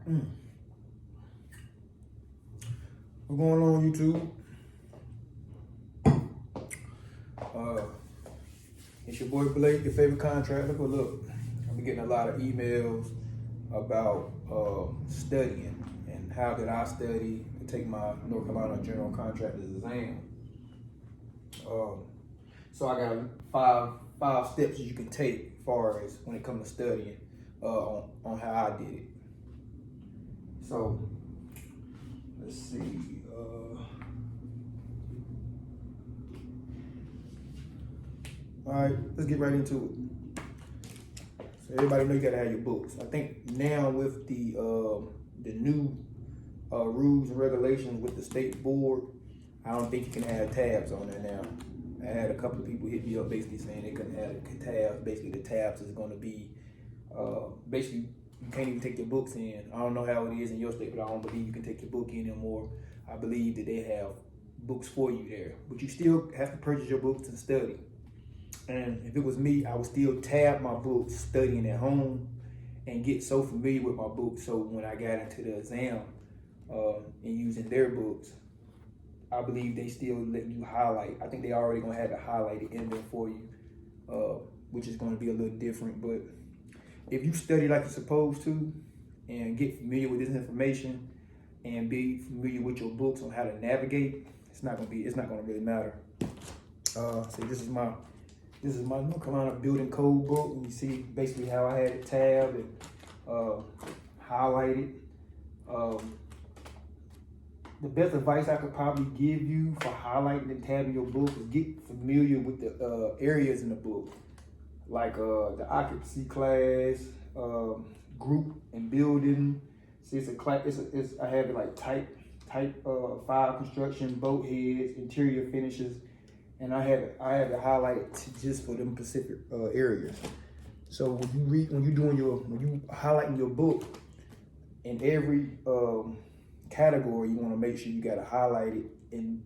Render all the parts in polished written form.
What's going on, YouTube? It's your boy Blake, your favorite contractor. But look, I've been getting a lot of emails about studying and how did I study to take my North Carolina General Contractor Exam. So I got five steps you can take as far as when it comes to studying on how I did it. So let's see. All right, let's get right into it. So everybody know you gotta have your books. I think now with the new rules and regulations with the state board, I don't think you can add tabs on there now. I had a couple of people hit me up basically saying they couldn't add tabs. Basically, the tabs is going to be basically you can't even take your books in. I don't know how it is in your state, but I don't believe you can take your book in anymore. I believe that they have books for you there, but you still have to purchase your books and study. And if it was me, I would still tab my books studying at home and get so familiar with my books. So when I got into the exam and using their books, I believe they still let you highlight. I think they already gonna have it highlighted in there for you, which is gonna be a little different. But if you study like you're supposed to and get familiar with this information and be familiar with your books on how to navigate, it's not gonna really matter. So this is my North Carolina Building Code book, and you see basically how I had it tabbed and highlighted. The best advice I could probably give you for highlighting and tabbing your book is get familiar with the areas in the book, like the occupancy class, group and building. See, it's a class. I have it like type 5 construction, boat heads, interior finishes. And I have it highlighted just for them specific areas. So when you highlighting your book, in every category, you want to make sure you got to highlight it, and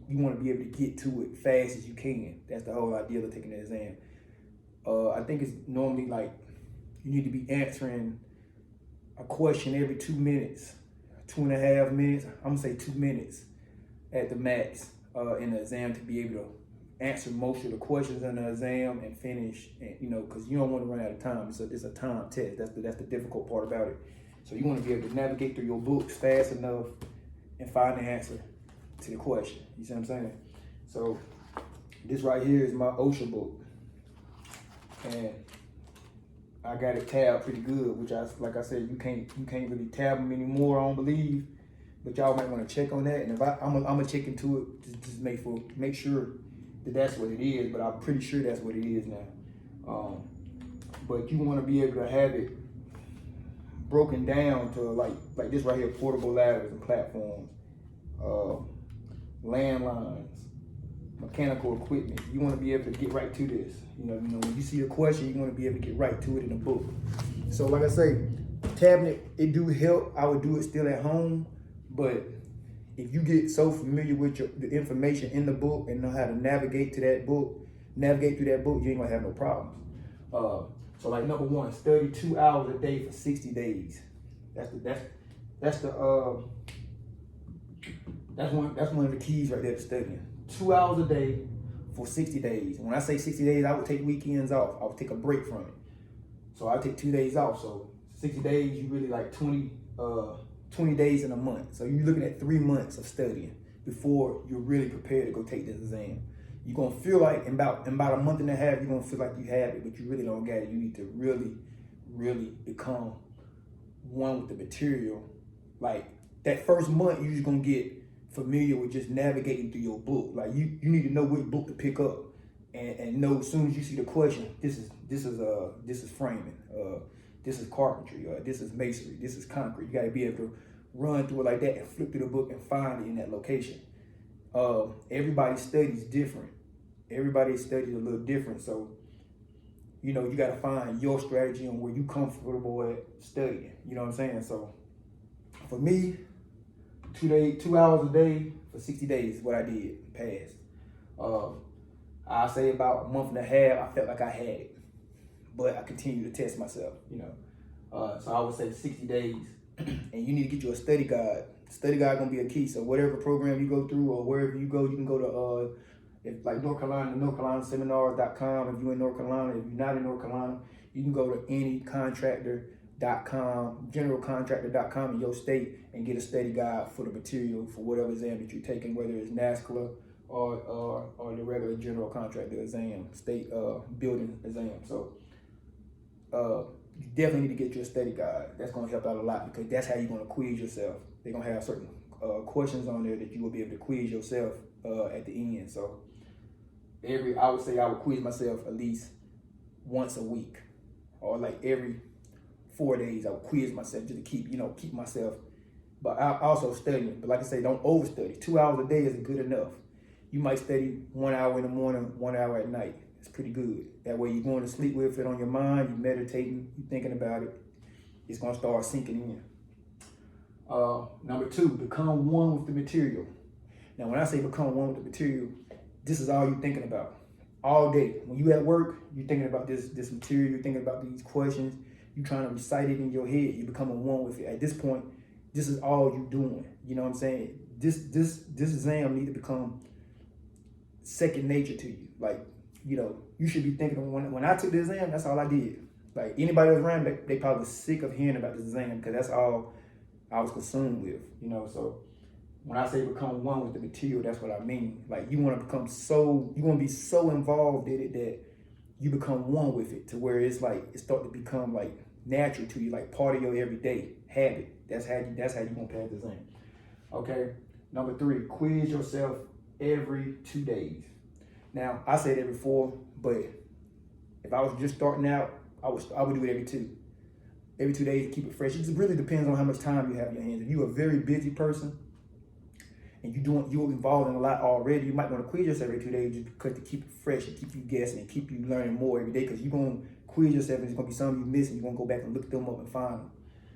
you want to be able to get to it fast as you can. That's the whole idea of taking the exam. I think it's normally like you need to be answering a question every 2 minutes, 2.5 minutes. I'm gonna say 2 minutes at the max in the exam to be able to answer most of the questions in the exam and finish, and because you don't want to run out of time. It's a time test. That's the difficult part about it. So you want to be able to navigate through your books fast enough and find the answer to the question. You see what I'm saying? So this right here is my OSHA book, and I got it tabbed pretty good. Which like I said, you can't really tab them anymore, I don't believe. But y'all might want to check on that, and if I'm gonna check into it just make sure that that's what it is. But I'm pretty sure that's what it is now. But you want to be able to have it broken down to like this right here: portable ladders and platforms, landlines, mechanical equipment. You want to be able to get right to this. When you see a question, you want to be able to get right to it in a book. So like I say, tabbing it do help. I would do it still at home. But if you get so familiar with the information in the book and know how to navigate through that book, you ain't gonna have no problems. So like number one, study 2 hours a day for 60 days. That's one of the keys right there to studying. 2 hours a day for 60 days. And when I say 60 days, I would take weekends off. I would take a break from it. So I take 2 days off. So 60 days, you really like 20 days in a month. So you're looking at 3 months of studying before you're really prepared to go take this exam. You're gonna feel like in about a month and a half, you're gonna feel like you have it, but you really don't got it. You need to really, really become one with the material. Like that first month, you're just gonna get familiar with just navigating through your book. Like you need to know which book to pick up and know as soon as you see the question, this is framing, this is carpentry, this is masonry, this is concrete. You gotta be able to run through it like that and flip through the book and find it in that location. Everybody's studies different. Everybody's studies a little different. So, you gotta find your strategy on where you comfortable at studying. You know what I'm saying? So for me, 2 hours a day for 60 days is what I did, passed. I'll say about a month and a half, I felt like I had it, but I continued to test myself, So I would say 60 days and you need to get you a study guide. Study guide gonna be a key. So whatever program you go through or wherever you go, you can go to if like North Carolina seminars.com. If you're in North Carolina, if you're not in North Carolina, you can go to anycontractor.com, generalcontractor.com in your state and get a study guide for the material for whatever exam that you're taking, whether it's NASCLA or the regular general contractor exam, state building exam. So you definitely need to get your study guide. That's going to help out a lot because that's how you're going to quiz yourself. They're going to have certain questions on there that you will be able to quiz yourself at the end. So I would say I would quiz myself at least once a week, or like every 4 days I would quiz myself just to keep myself. But I also study. But like I say, don't overstudy. 2 hours a day is good enough. You might study 1 hour in the morning, 1 hour at night. It's pretty good. That way you're going to sleep with it on your mind, you're meditating, you're thinking about it. It's going to start sinking in. Number 2, become one with the material. Now, when I say become one with the material, this is all you're thinking about all day. When you at work, you're thinking about this material, you're thinking about these questions, you're trying to recite it in your head, you're becoming one with it. At this point, this is all you're doing. You know what I'm saying? This exam need to become second nature to you. Like, you should be thinking, when I took the exam, that's all I did. Like, anybody else around, they probably was sick of hearing about this exam because that's all I was consumed with, So when I say become one with the material, that's what I mean. Like, you want to be so involved in it that you become one with it to where it's like, it start to become like natural to you, like part of your everyday habit. That's how you're going to pass the exam. Okay. Number 3, quiz yourself every 2 days. Now, I said every 4, but if I was just starting out, I would do it every 2. Every 2 days to keep it fresh. It just really depends on how much time you have in your hands. If you're a very busy person and you're involved in a lot already, you might want to quiz yourself every 2 days just because to keep it fresh and keep you guessing and keep you learning more every day, because you're going to quiz yourself and there's going to be something you miss and you're going to go back and look them up and find them.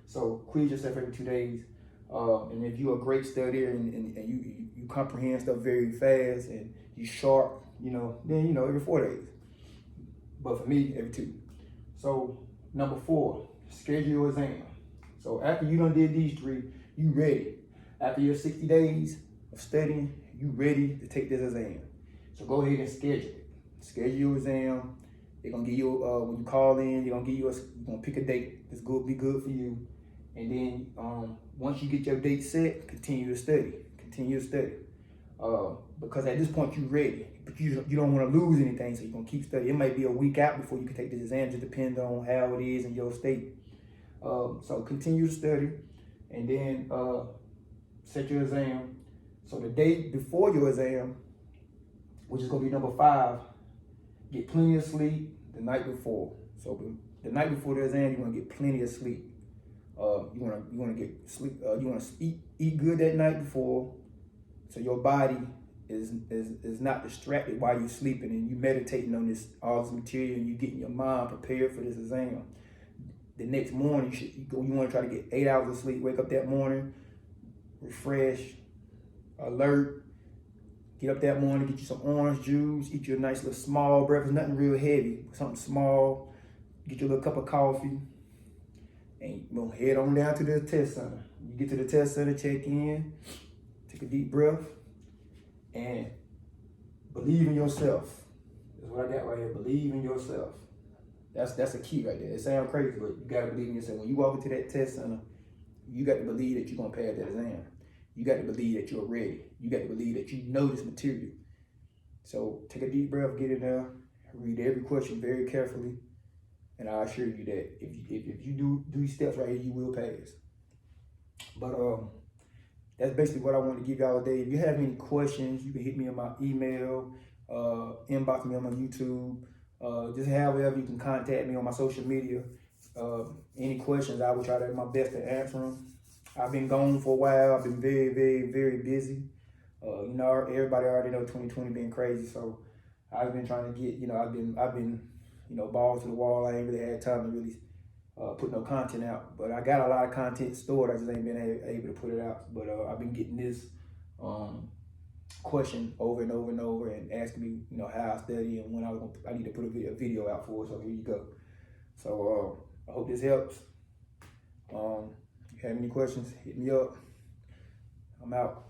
So quiz yourself every 2 days. And if you're a great studier and you comprehend stuff very fast and you're sharp, then, every 4 days. But for me, every 2. So number 4, schedule your exam. So after you done did these 3, you ready. After your 60 days of studying, you ready to take this exam. So go ahead and schedule it. Schedule your exam. They're gonna give you when you call in, you're gonna pick a date that's be good for you. And then once you get your date set, continue to study. Because at this point you're ready, but you don't want to lose anything, so you're gonna keep studying. It might be a week out before you can take this exam, just depends on how it is in your state. So continue to study, and then set your exam. So the day before your exam, which is gonna be number 5, get plenty of sleep the night before. So the night before the exam, you wanna get plenty of sleep. You wanna get sleep. You wanna eat good that night before, so your body is not distracted while you're sleeping and you meditating on all this material and you getting your mind prepared for this exam. The next morning, you want to try to get 8 hours of sleep. Wake up that morning, refreshed, alert. Get up that morning, get you some orange juice, eat your nice little small breakfast, nothing real heavy, something small. Get your little cup of coffee, and you're gonna head on down to the test center. You get to the test center, check in, take a deep breath, and believe in yourself. That's what I got right here. Believe in yourself. That's a key right there. It sounds crazy, but you gotta believe in yourself. When you walk into that test center, you got to believe that you're gonna pass that exam. You got to believe that you're ready. You got to believe that you know this material. So take a deep breath, get in there, read every question very carefully, and I assure you that if you do these steps right here, you will pass. But that's basically what I want to give y'all today. If you have any questions, you can hit me on my email, inbox me on my YouTube. Just however you can contact me on my social media. Any questions, I will try to do my best to answer them. I've been gone for a while. I've been very, very, very busy. Everybody already know 2020 been crazy. So I've been trying to get, I've been, balls to the wall. I ain't really had time to really put no content out. But I got a lot of content stored. I just ain't been able to put it out. But I've been getting this question over and over and over and asking me, how I study and when I need to put a video out for it. So here you go. So I hope this helps. Have any questions, hit me up. I'm out.